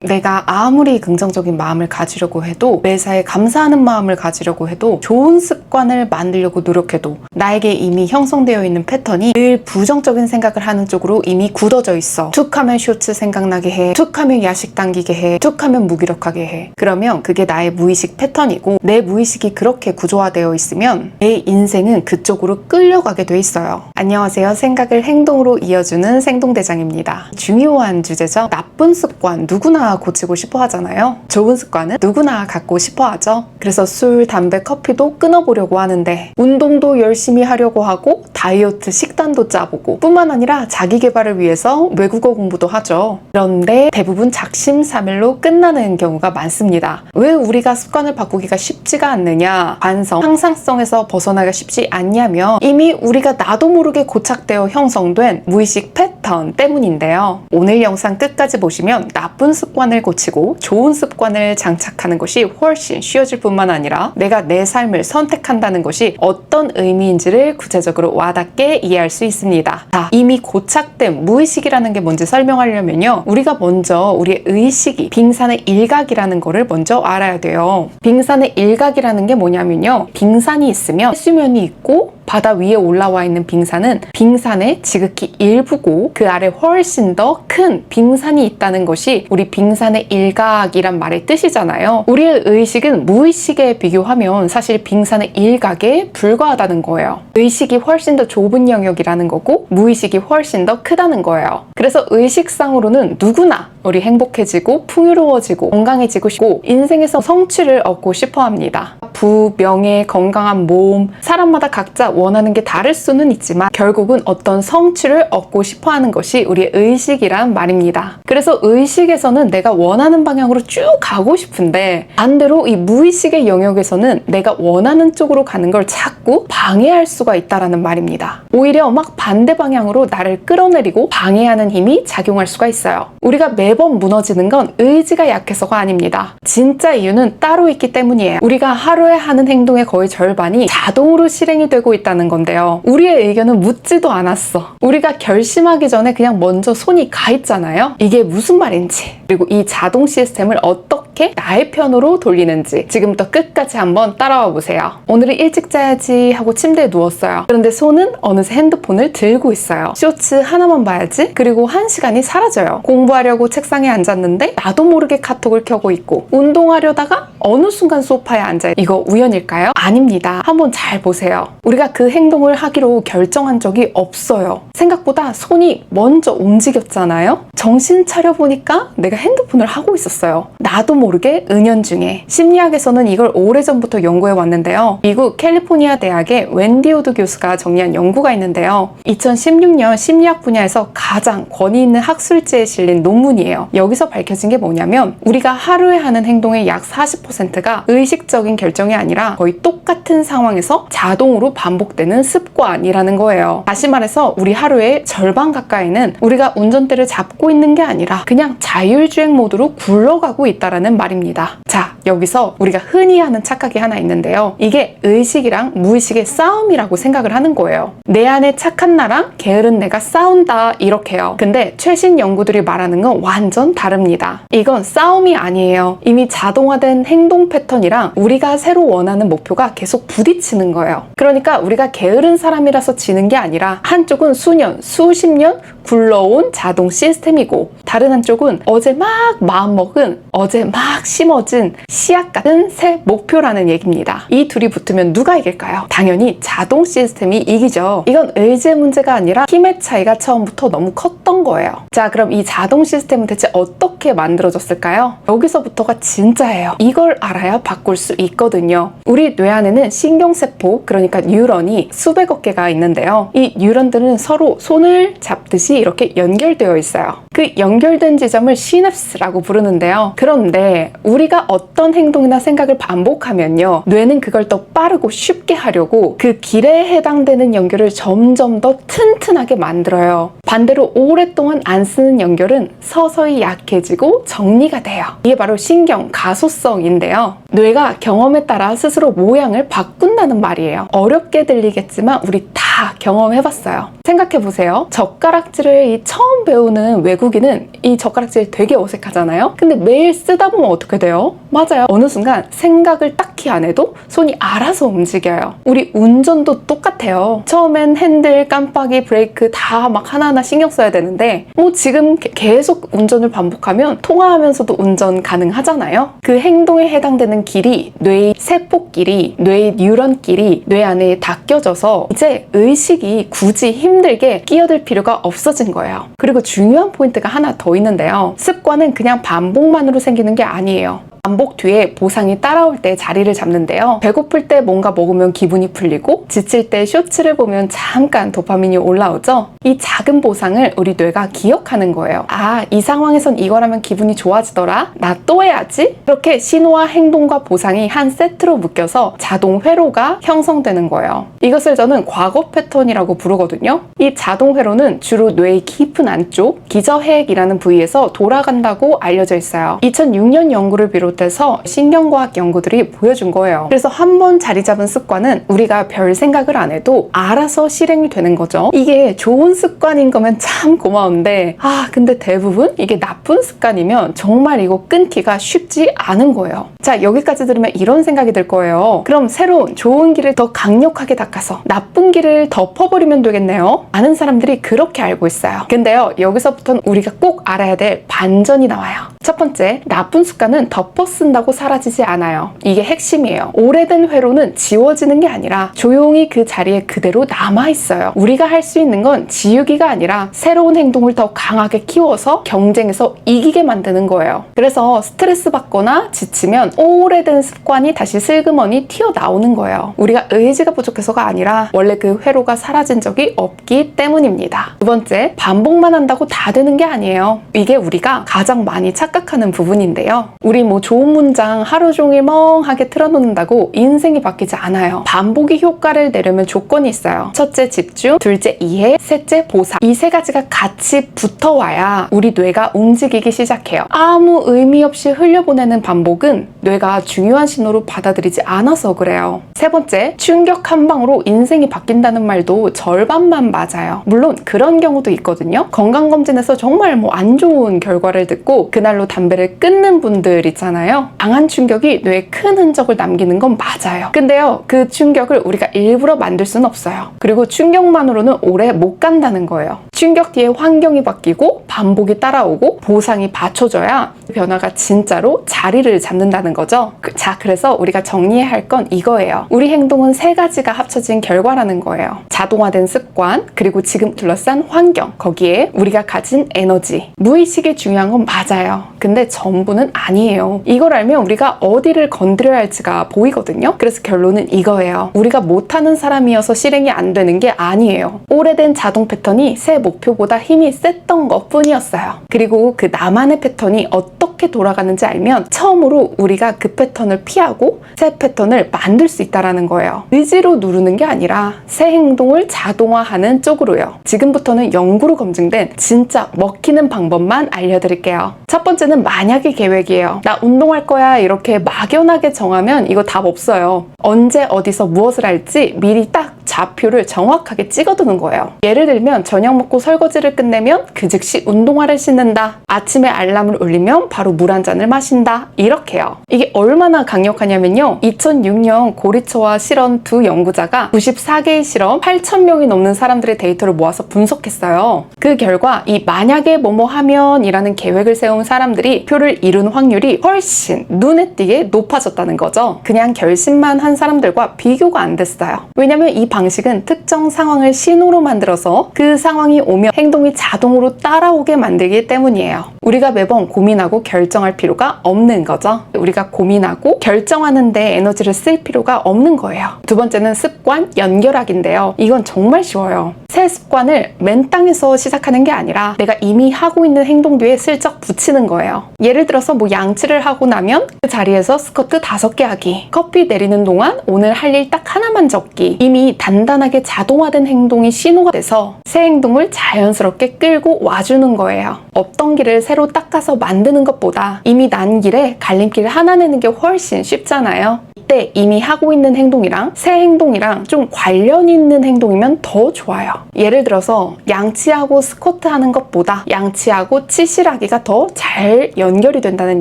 내가 아무리 긍정적인 마음을 가지려고 해도, 매사에 감사하는 마음을 가지려고 해도, 좋은 습관을 만들려고 노력해도 나에게 이미 형성되어 있는 패턴이 늘 부정적인 생각을 하는 쪽으로 이미 굳어져 있어. 툭 하면 쇼츠 생각나게 해, 툭 하면 야식 당기게 해, 툭 하면 무기력하게 해. 그러면 그게 나의 무의식 패턴이고, 내 무의식이 그렇게 구조화되어 있으면 내 인생은 그쪽으로 끌려가게 돼 있어요. 안녕하세요. 생각을 행동으로 이어주는 생동대장입니다. 중요한 주제죠. 나쁜 습관 누구나 고치고 싶어 하잖아요. 좋은 습관은 누구나 갖고 싶어 하죠. 그래서 술, 담배, 커피도 끊어보려고 하는데, 운동도 열심히 하려고 하고, 다이어트 식단도 짜보고, 뿐만 아니라 자기 개발을 위해서 외국어 공부도 하죠. 그런데 대부분 작심삼일로 끝나는 경우가 많습니다. 왜 우리가 습관을 바꾸기가 쉽지가 않느냐? 관성, 항상성에서 벗어나기가 쉽지 않냐면, 이미 우리가 나도 모르게 고착되어 형성된 무의식 패턴 때문인데요. 오늘 영상 끝까지 보시면 나쁜 습관을 고치고 좋은 습관을 장착하는 것이 훨씬 쉬워질 뿐만 아니라 내가 내 삶을 선택한다는 것이 어떤 의미인지를 구체적으로 와닿게 이해할 수 있습니다. 자, 이미 고착된 무의식이라는 게 뭔지 설명하려면요, 우리가 먼저 우리의 의식이 빙산의 일각이라는 거를 먼저 알아야 돼요. 빙산의 일각이라는 게 뭐냐면요, 빙산이 있으면 수면이 있고, 바다 위에 올라와 있는 빙산은 빙산의 지극히 일부고, 그 아래 훨씬 더 큰 빙산이 있다는 것이 우리 빙산의 일각이란 말의 뜻이잖아요. 우리의 의식은 무의식에 비교하면 사실 빙산의 일각에 불과하다는 거예요. 의식이 훨씬 더 좁은 영역이라는 거고, 무의식이 훨씬 더 크다는 거예요. 그래서 의식상으로는 누구나 우리 행복해지고 풍요로워지고 건강해지고 싶고 인생에서 성취를 얻고 싶어 합니다. 부, 명예, 건강한 몸, 사람마다 각자 원하는 게 다를 수는 있지만 결국은 어떤 성취를 얻고 싶어 하는 것이 우리의 의식이란 말입니다. 그래서 의식에서는 내가 원하는 방향으로 쭉 가고 싶은데, 반대로 이 무의식의 영역에서는 내가 원하는 쪽으로 가는 걸 자꾸 방해할 수가 있다라는 말입니다. 오히려 막 반대 방향으로 나를 끌어내리고 방해하는 힘이 작용할 수가 있어요. 우리가 매번 무너지는 건 의지가 약해서가 아닙니다. 진짜 이유는 따로 있기 때문이에요. 우리가 하루에 하는 행동의 거의 절반이 자동으로 실행이 되고 있다는 건데요. 우리의 의견은 묻지도 않았어. 우리가 결심하기 전에 그냥 먼저 손이 가 있잖아요. 이게 무슨 말인지, 그리고 이 자동 시스템을 어떻게 나의 편으로 돌리는지 지금부터 끝까지 한번 따라와 보세요. 오늘은 일찍 자야지 하고 침대에 누웠어요. 그런데 손은 어느새 핸드폰을 들고 있어요. 쇼츠 하나만 봐야지. 그리고 1시간이 사라져요. 공부하려고 책상에 앉았는데 나도 모르게 카톡을 켜고 있고, 운동하려다가 어느 순간 소파에 앉아요. 이거 우연일까요? 아닙니다. 한번 잘 보세요. 우리가 그 행동을 하기로 결정한 적이 없어요. 생각보다 손이 먼저 움직였잖아요. 정신 차려보니까 내가 핸드폰을 하고 있었어요. 나도 모르게 은연중에. 심리학에서는 이걸 오래전부터 연구해 왔는데요. 미국 캘리포니아 대학의 웬디 우드 교수가 정리한 연구가 있는데요. 2016년 심리학 분야에서 가장 권위 있는 학술지에 실린 논문이에요. 여기서 밝혀진 게 뭐냐면, 우리가 하루에 하는 행동의 약 40%가 의식적인 결정이 아니라 거의 똑같은 상황에서 자동으로 반복되는 습관이라는 거예요. 다시 말해서 우리 하루의 절반 가까이는 우리가 운전대를 잡고 있는 게 아니라 그냥 자율주행 모드로 굴러가고 있다라는 말입니다. 자, 여기서 우리가 흔히 하는 착각이 하나 있는데요. 이게 의식이랑 무의식의 싸움이라고 생각을 하는 거예요. 내 안에 착한 나랑 게으른 내가 싸운다, 이렇게요. 근데 최신 연구들이 말하는 건 완전 다릅니다. 이건 싸움이 아니에요. 이미 자동화된 행동 패턴이랑 우리가 새로 원하는 목표가 계속 부딪히는 거예요. 그러니까 우리가 게으른 사람이라서 지는 게 아니라, 한쪽은 수년, 수십 년 굴러온 자동 시스템이고, 다른 한쪽은 어제 막 마음먹은, 어제 막 심어진 씨앗 같은 새 목표라는 얘기입니다. 이 둘이 붙으면 누가 이길까요? 당연히 자동 시스템이 이기죠. 이건 의지의 문제가 아니라 힘의 차이가 처음부터 너무 컸던 거예요. 자, 그럼 이 자동 시스템은 대체 어떻게 만들어졌을까요? 여기서부터가 진짜예요. 이걸 알아야 바꿀 수 있거든요. 우리 뇌 안에는 신경세포, 그러니까 뉴런이 수백억 개가 있는데요. 이 뉴런들은 서로 손을 잡듯이 이렇게 연결되어 있어요. 그 연결된 지점을 시냅스라고 부르는데요. 그런데 우리가 어떤 어떤 행동이나 생각을 반복하면요, 뇌는 그걸 더 빠르고 쉽게 하려고 그 길에 해당되는 연결을 점점 더 튼튼하게 만들어요. 반대로 오랫동안 안 쓰는 연결은 서서히 약해지고 정리가 돼요. 이게 바로 신경 가소성인데요. 뇌가 경험에 따라 스스로 모양을 바꾼다는 말이에요. 어렵게 들리겠지만 우리 다 경험해봤어요. 생각해보세요. 젓가락질을 처음 배우는 외국인은 이 젓가락질 되게 어색하잖아요. 근데 매일 쓰다 보면 어떻게 돼요? 맞아요. 어느 순간 생각을 딱히 안 해도 손이 알아서 움직여요. 우리 운전도 똑같아요. 처음엔 핸들, 깜빡이, 브레이크 다 막 하나하나 신경 써야 되는데 뭐 지금 계속 운전을 반복하면 통화하면서도 운전 가능하잖아요. 그 행동에 해당되는 길이 뇌의 세포끼리, 뇌의 뉴런끼리 뇌 안에 다 껴져서 이제 의식이 굳이 힘들게 끼어들 필요가 없어진 거예요. 그리고 중요한 포인트가 하나 더 있는데요. 습관은 그냥 반복만으로 생기는 게 아니에요. 반복 뒤에 보상이 따라올 때 자리를 잡는데요. 배고플 때 뭔가 먹으면 기분이 풀리고, 지칠 때 쇼츠를 보면 잠깐 도파민이 올라오죠. 이 작은 보상을 우리 뇌가 기억하는 거예요. 아, 이 상황에선 이걸 하면 기분이 좋아지더라? 나 또 해야지? 이렇게 신호와 행동과 보상이 한 세트로 묶여서 자동 회로가 형성되는 거예요. 이것을 저는 과거 패턴이라고 부르거든요. 이 자동 회로는 주로 뇌의 깊은 안쪽 기저핵이라는 부위에서 돌아간다고 알려져 있어요. 2006년 연구를 비롯해서 신경과학 연구들이 보여준 거예요. 그래서 한 번 자리 잡은 습관은 우리가 별 생각을 안 해도 알아서 실행이 되는 거죠. 이게 좋은 습관인 거면 참 고마운데, 근데 대부분 이게 나쁜 습관이면 정말 이거 끊기가 쉽지 않은 거예요. 자, 여기까지 들으면 이런 생각이 들 거예요. 그럼 새로운 좋은 길을 더 강력하게 닦아서 나쁜 길을 덮어버리면 되겠네요. 많은 사람들이 그렇게 알고 있어요. 근데요, 여기서부터는 우리가 꼭 알아야 될 반전이 나와요. 첫 번째, 나쁜 습관은 덮어 쓴다고 사라지지 않아요. 이게 핵심이에요. 오래된 회로는 지워지는 게 아니라 조용히 그 자리에 그대로 남아있어요. 우리가 할 수 있는 건 지우기가 아니라 새로운 행동을 더 강하게 키워서 경쟁에서 이기게 만드는 거예요. 그래서 스트레스 받거나 지치면 오래된 습관이 다시 슬그머니 튀어나오는 거예요. 우리가 의지가 부족해서가 아니라 원래 그 회로가 사라진 적이 없기 때문입니다. 두 번째, 반복만 한다고 다 되는 게 아니에요. 이게 우리가 가장 많이 착각하는 부분인데요. 우리 좋은 문장 하루 종일 멍하게 틀어놓는다고 인생이 바뀌지 않아요. 반복이 효과를 내려면 조건이 있어요. 첫째, 집중. 둘째, 이해. 셋째, 보상. 이 세 가지가 같이 붙어와야 우리 뇌가 움직이기 시작해요. 아무 의미 없이 흘려보내는 반복은 뇌가 중요한 신호로 받아들이지 않아서 그래요. 세 번째, 충격 한 방으로 인생이 바뀐다는 말도 절반만 맞아요. 물론 그런 경우도 있거든요. 건강검진에서 정말 안 좋은 결과를 듣고 그날로 담배를 끊는 분들 있잖아요. 강한 충격이 뇌에 큰 흔적을 남기는 건 맞아요. 근데요, 그 충격을 우리가 일부러 만들 수는 없어요. 그리고 충격만으로는 오래 못 간다는 거예요. 충격 뒤에 환경이 바뀌고 반복이 따라오고 보상이 받쳐줘야 변화가 진짜로 자리를 잡는다는 거죠. 자, 그래서 우리가 정리해야 할 건 이거예요. 우리 행동은 세 가지가 합쳐진 결과라는 거예요. 자동화된 습관, 그리고 지금 둘러싼 환경, 거기에 우리가 가진 에너지. 무의식이 중요한 건 맞아요. 근데 전부는 아니에요. 이걸 알면 우리가 어디를 건드려야 할지가 보이거든요. 그래서 결론은 이거예요. 우리가 못하는 사람이어서 실행이 안 되는 게 아니에요. 오래된 자동 패턴이 새 목표보다 힘이 셌던 것 뿐이었어요. 그리고 그 나만의 패턴이 어떻게 돌아가는지 알면 처음으로 우리가 그 패턴을 피하고 새 패턴을 만들 수 있다는 거예요. 의지로 누르는 게 아니라 새 행동을 자동화하는 쪽으로요. 지금부터는 연구로 검증된 진짜 먹히는 방법만 알려드릴게요. 첫 번째는 만약의 계획이에요. 나 운동할 거야 이렇게 막연하게 정하면 이거 답 없어요. 언제 어디서 무엇을 할지 미리 딱 좌표를 정확하게 찍어두는 거예요. 예를 들면 저녁 먹고 설거지를 끝내면 그 즉시 운동화를 신는다. 아침에 알람을 울리면 바로 물 한 잔을 마신다. 이렇게요. 이게 얼마나 강력하냐면요. 2006년 고리처와 실험 두 연구자가 94개의 실험 8,000명이 넘는 사람들의 데이터를 모아서 분석했어요. 그 결과 이 만약에 뭐뭐 하면 이라는 계획을 세운 사람들이 표를 이룬 확률이 훨씬 눈에 띄게 높아졌다는 거죠. 그냥 결심만 한 사람들과 비교가 안 됐어요. 왜냐면 이 방식은 특정 상황을 신호로 만들어서 그 상황이 오면 행동이 자동으로 따라오게 만들기 때문이에요. 우리가 매번 고민하고 결정할 필요가 없는 거죠. 우리가 고민하고 결정하는 데 에너지를 쓸 필요가 없는 거예요. 두 번째는 습관 연결하기인데요. 이건 정말 쉬워요. 새 습관을 맨 땅에서 시작하는 게 아니라 내가 이미 하고 있는 행동 뒤에 슬쩍 붙이는 거예요. 예를 들어서 뭐 양치를 하고 나면 그 자리에서 스쿼트 5개 하기, 커피 내리는 동안 오늘 할 일 딱 하나만 적기. 이미 단단하게 자동화된 행동이 신호가 돼서 새 행동을 자연스럽게 끌고 와주는 거예요. 없던 길을 새로 닦아서 만드는 것보다 이미 난 길에 갈림길을 하나 내는 게 훨씬 쉽잖아요. 이때 이미 하고 있는 행동이랑 새 행동이랑 좀 관련 있는 행동이면 더 좋아요. 예를 들어서 양치하고 스쿼트 하는 것보다 양치하고 치실하기가 더 잘 연결이 된다는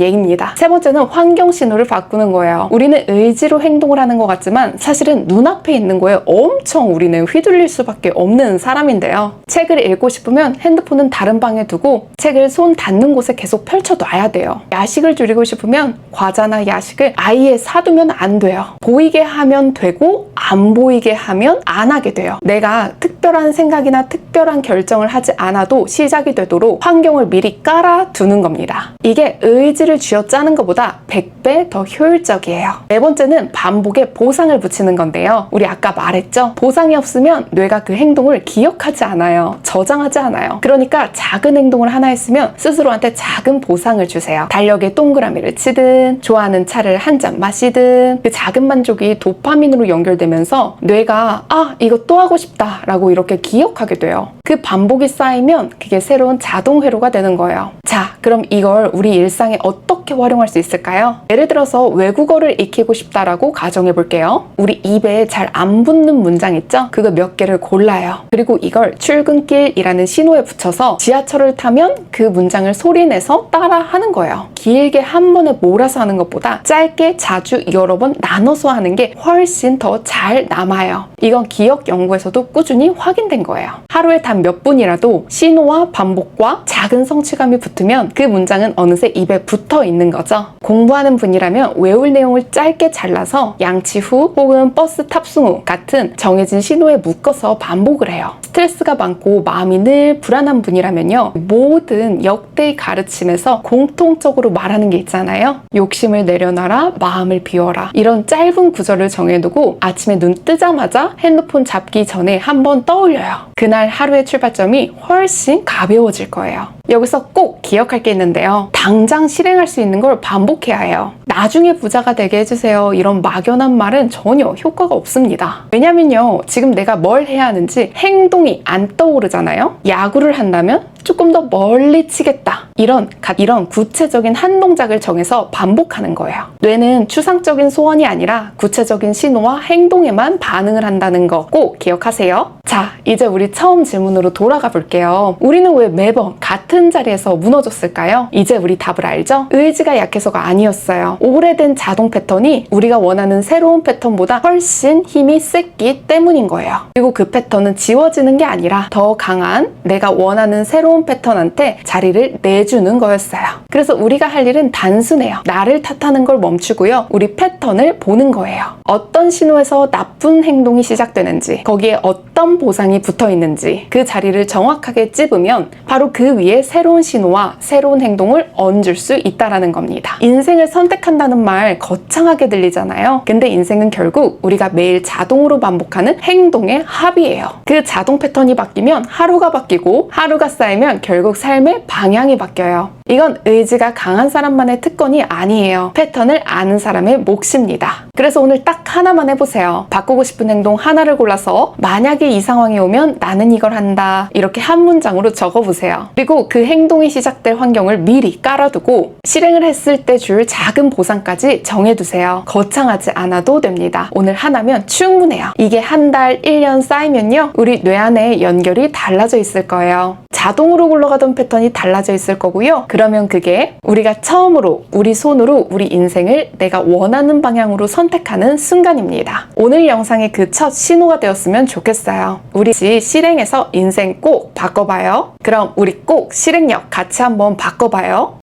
얘기입니다. 세 번째는 환경 신호를 바꾸는 거예요. 우리는 의지로 행동을 하는 것 같지만 사실은 눈앞에 있는 거에 엄청 우리는 휘둘릴 수밖에 없는 사람인데요. 책을 읽고 싶으면 핸드폰은 다른 방에 두고 책을 손 닿는 곳에 계속 펼쳐놔야 돼요. 야식을 줄이고 싶으면 과자나 야식을 아예 사두면 안 돼요. 보이게 하면 되고 안 보이게 하면 안 하게 돼요. 내가 특별한 생각이나 특별한 결정을 하지 않아도 시작이 되도록 환경을 미리 깔아두는 겁니다. 이게 의지를 쥐어짜는 것보다 100배 더 효율적이에요. 네 번째는 반복에 보상을 붙이는 건데요. 우리 아까 말했죠? 보상이 없으면 뇌가 그 행동을 기억하지 않아요. 저장하지 않아요. 그러니까 작은 행동을 하나 했으면 스스로한테 작은 보상을 주세요. 달력에 동그라미를 치든 좋아하는 차를 한 잔 마시든 그 작은 만족이 도파민으로 연결되면서 뇌가 이거 또 하고 싶다 라고 이렇게 기억하게 돼요. 그 반복이 쌓이면 그게 새로운 자동 회로가 되는 거예요. 자, 그럼 이걸 우리 일상에 어떻게 활용할 수 있을까요? 예를 들어서 외국어를 익히고 싶다라고 가정해 볼게요. 우리 입에 잘 안 붙는 문장 있죠? 그거 몇 개를 골라요. 그리고 이걸 출근길이라는 신호에 붙여서 지하철을 타면 그 문장을 소리내서 따라 하는 거예요. 길게 한 번에 몰아서 하는 것보다 짧게 자주 여러 번 나눠서 하는 게 훨씬 더 잘 남아요. 이건 기억 연구에서도 꾸준히 확인된 거예요. 하루에 단 몇 분이라도 신호와 반복과 작은 성취감이 붙으면 그 문장은 어느새 입에 붙어 있는 거죠. 공부하는 분이라면 외울 내용을 짧게 잘라서 양치 후 혹은 버스 탑승 후 같은 정해진 신호에 묶어서 반복을 해요. 스트레스가 많고 마음이 늘 불안한 분이라면요. 모든 역대의 가르침에서 공통적으로 말하는 게 있잖아요. 욕심을 내려놔라, 마음을 비워라. 이런 짧은 구절을 정해두고 아침에 눈 뜨자마자 핸드폰 잡기 전에 한번 떠올려요. 그날 하루의 출발점이 훨씬 가벼워질 거예요. 여기서 꼭 기억할 게 있는데요. 당장 실행할 수 있는 걸 반복해야 해요. 나중에 부자가 되게 해주세요. 이런 막연한 말은 전혀 효과가 없습니다. 왜냐면요. 지금 내가 뭘 해야 하는지 행동이 안 떠오르잖아요. 야구를 한다면 조금 더 멀리 치겠다. 이런 구체적인 한 동작을 정해서 반복하는 거예요. 뇌는 추상적인 소원이 아니라 구체적인 신호와 행동에만 반응을 한다는 거 꼭 기억하세요. 자, 이제 우리 처음 질문으로 돌아가 볼게요. 우리는 왜 매번 같은 자리에서 무너졌을까요? 이제 우리 답을 알죠? 의지가 약해서가 아니었어요. 오래된 자동 패턴이 우리가 원하는 새로운 패턴보다 훨씬 힘이 셌기 때문인 거예요. 그리고 그 패턴은 지워지는 게 아니라 더 강한 내가 원하는 새로운 패턴한테 자리를 내주는 거였어요. 그래서 우리가 할 일은 단순해요. 나를 탓하는 걸 멈추고요. 우리 패턴을 보는 거예요. 어떤 신호에서 나쁜 행동이 시작되는지, 거기에 어떤 보상이 붙어 있는지 그 자리를 정확하게 찝으면 바로 그 위에 새로운 신호와 새로운 행동을 얹을 수 있다라는 겁니다. 인생을 선택한다는 말 거창하게 들리잖아요. 근데 인생은 결국 우리가 매일 자동으로 반복하는 행동의 합이에요. 그 자동 패턴이 바뀌면 하루가 바뀌고 하루가 쌓이면 결국 삶의 방향이 바뀌어요. 이건 의지가 강한 사람만의 특권이 아니에요. 패턴을 아는 사람의 몫입니다. 그래서 오늘 딱 하나만 해보세요. 바꾸고 싶은 행동 하나를 골라서 만약에 이 상황이 오면 나는 이걸 한다. 이렇게 한 문장으로 적어보세요. 그리고 그 행동이 시작될 환경을 미리 깔아두고 실행을 했을 때 줄 작은 보상까지 정해두세요. 거창하지 않아도 됩니다. 오늘 하나면 충분해요. 이게 한 달, 1년 쌓이면요. 우리 뇌 안에 연결이 달라져 있을 거예요. 자동으로 굴러가던 패턴이 달라져 있을 거고요. 그러면 그게 우리가 처음으로 우리 손으로 우리 인생을 내가 원하는 방향으로 선택하는 순간입니다. 오늘 영상의 그 첫 신호가 되었으면 좋겠어요. 우리 실행해서 인생 꼭 바꿔봐요. 그럼 우리 꼭 실행력 같이 한번 바꿔봐요.